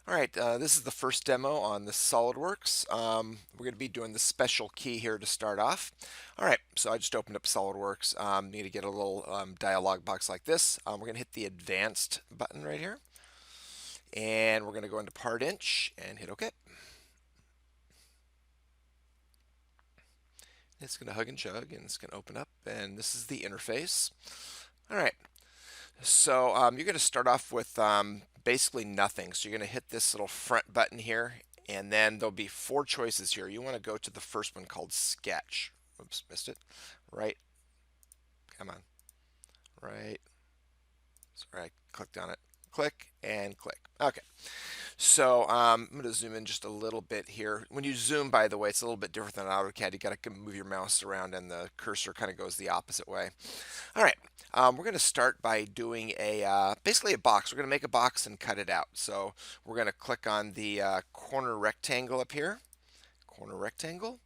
All right, this is the first demo on the SolidWorks. We're going to be doing the special key here to start off. All right, so I just opened up SolidWorks. Need to get a little dialog box like this. We're going to hit the advanced button right here, and we're going to go into part inch and hit OK. It's going to hug and chug, and it's going to open up, and this is the interface. All right, so you're going to start off with basically nothing. So you're going to hit this little front button here, and then there'll be four choices here. You want to go to the first one called Sketch. Oops, missed it. Right, come on. Right. Sorry, I clicked on it. Click and click. Okay. So I'm going to zoom in just a little bit here. When you zoom, by the way, it's a little bit different than AutoCAD. You got to move your mouse around, and the cursor kind of goes the opposite way. All right. We're going to start by doing basically a box. We're going to make a box and cut it out. So we're going to click on the corner rectangle up here. Corner rectangle.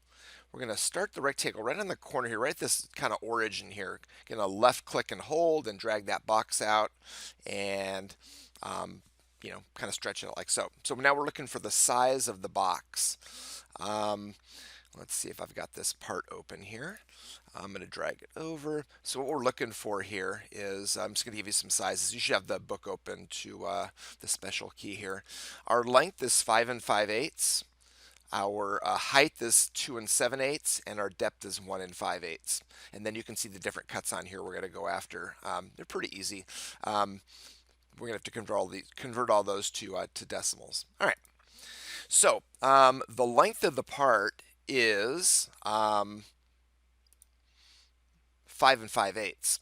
We're going to start the rectangle right on the corner here, right at this kind of origin here. Going to left click and hold and drag that box out, and kind of stretch it like so. So now we're looking for the size of the box. Um, let's see if I've got this part open here. I'm going to drag it over. So what we're looking for here is, I'm just going to give you some sizes. You should have the book open to the special key here. Our length is 5 5/8. Our height is 2 7/8, and our depth is 1 5/8. And then you can see the different cuts on here we're going to go after. They're pretty easy. We're going to have to convert all those to decimals. All right. So the length of the part is 5 5/8.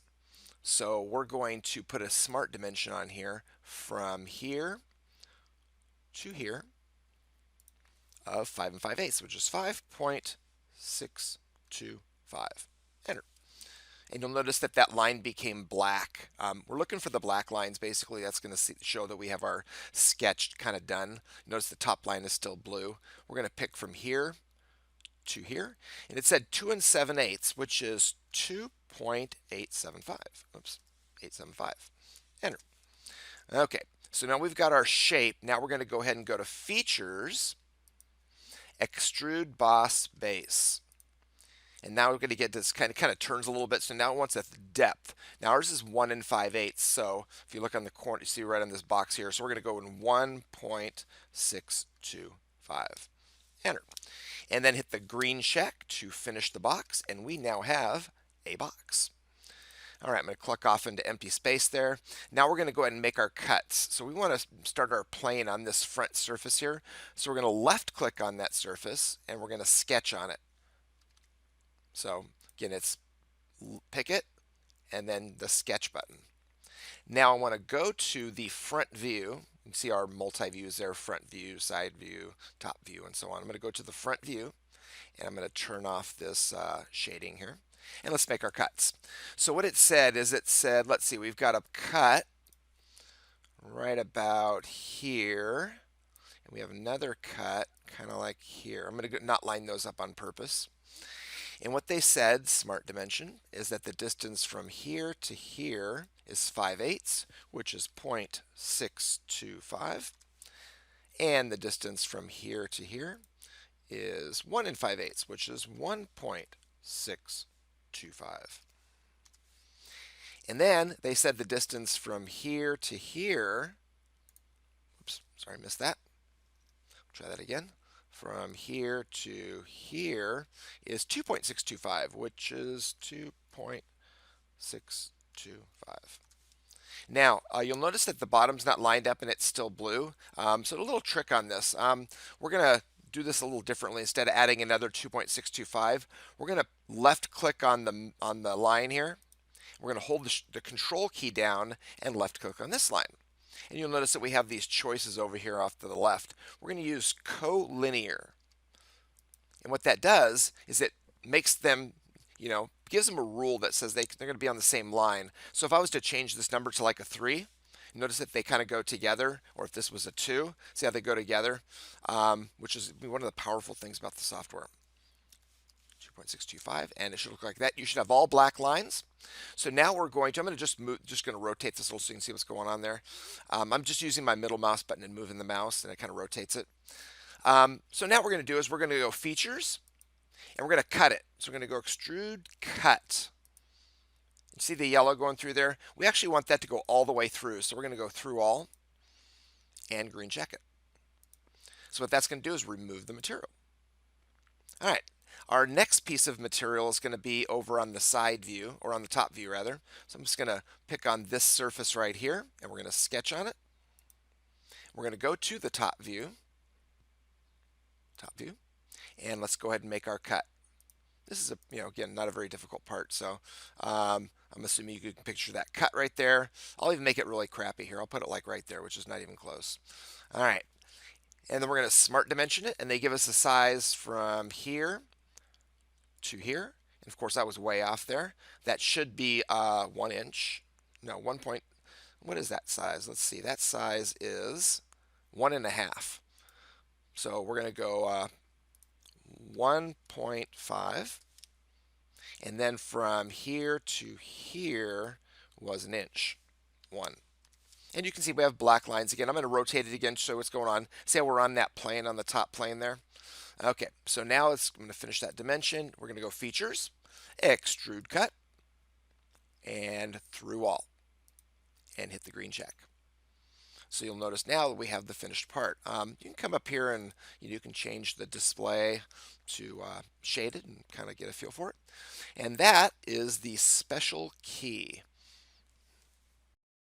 So we're going to put a smart dimension on here from here to here of 5 5/8, which is 5.625. Enter. And you'll notice that that line became black. We're looking for the black lines. Basically, that's going to show that we have our sketch kind of done. Notice the top line is still blue. We're going to pick from here to here. And it said 2 7/8, which is 2.875. Oops, 875. Enter. Okay, so now we've got our shape. Now we're going to go ahead and go to Features, Extrude Boss Base. And now we're going to get this kind of turns a little bit. So now it wants a depth. Now ours is 1 5/8. So if you look on the corner, you see right on this box here. So we're going to go in 1.625. Enter. And then hit the green check to finish the box. And we now have a box. All right, I'm going to click off into empty space there. Now we're going to go ahead and make our cuts. So we want to start our plane on this front surface here. So we're going to left click on that surface, and we're going to sketch on it. So again, it's pick it and then the sketch button. Now I want to go to the front view. You can see our multi-views there, front view, side view, top view, and so on. I'm going to go to the front view, and I'm going to turn off this shading here. And let's make our cuts. So what it said is, let's see, we've got a cut right about here, and we have another cut kind of like here. I'm going to not line those up on purpose. And what they said, smart dimension, is that the distance from here to here is 5/8, which is 0.625. And the distance from here to here is 1 5/8, which is 1.625. And then they said the distance from here to here, oops, sorry, I missed that. Try that again. From here to here is 2.625, which is 2.625. Now, you'll notice that the bottom's not lined up and it's still blue. So a little trick on this. We're going to do this a little differently. Instead of adding another 2.625, we're going to left click on the line here. We're going to hold the control key down and left click on this line. And you'll notice that we have these choices over here off to the left. We're going to use collinear. And what that does is it makes them, gives them a rule that says they're going to be on the same line. So if I was to change this number to like a 3, notice that they kind of go together. Or if this was a 2, see how they go together, which is one of the powerful things about the software. 0.625, and it should look like that. You should have all black lines. So now we're going to, I'm going to just going to rotate this a little so you can see what's going on there. I'm just using my middle mouse button and moving the mouse, and it kind of rotates it. So now what we're going to do is we're going to go Features, and we're going to cut it. So we're going to go Extrude Cut. You see the yellow going through there? We actually want that to go all the way through. So we're going to go Through All and green check it. So what that's going to do is remove the material. All right. Our next piece of material is going to be over on the side view, or on the top view rather. So I'm just going to pick on this surface right here, and we're going to sketch on it. We're going to go to the top view, and let's go ahead and make our cut. This is again, not a very difficult part. So I'm assuming you can picture that cut right there. I'll even make it really crappy here. I'll put it like right there, which is not even close. All right. And then we're going to smart dimension it, and they give us a size from here to here. And of course, that was way off there. That should be 1 inch. No, 1 point. What is that size? Let's see. That size is 1.5. So we're going to go 1.5. And then from here to here was 1 inch. 1. And you can see we have black lines again. I'm going to rotate it again to show what's going on. See how we're on that plane, on the top plane there? Okay, so now I'm going to finish that dimension. We're going to go Features, Extrude Cut, and Through All, and hit the green check. So you'll notice now that we have the finished part. You can come up here and you can change the display to shaded and kind of get a feel for it. And that is the special key.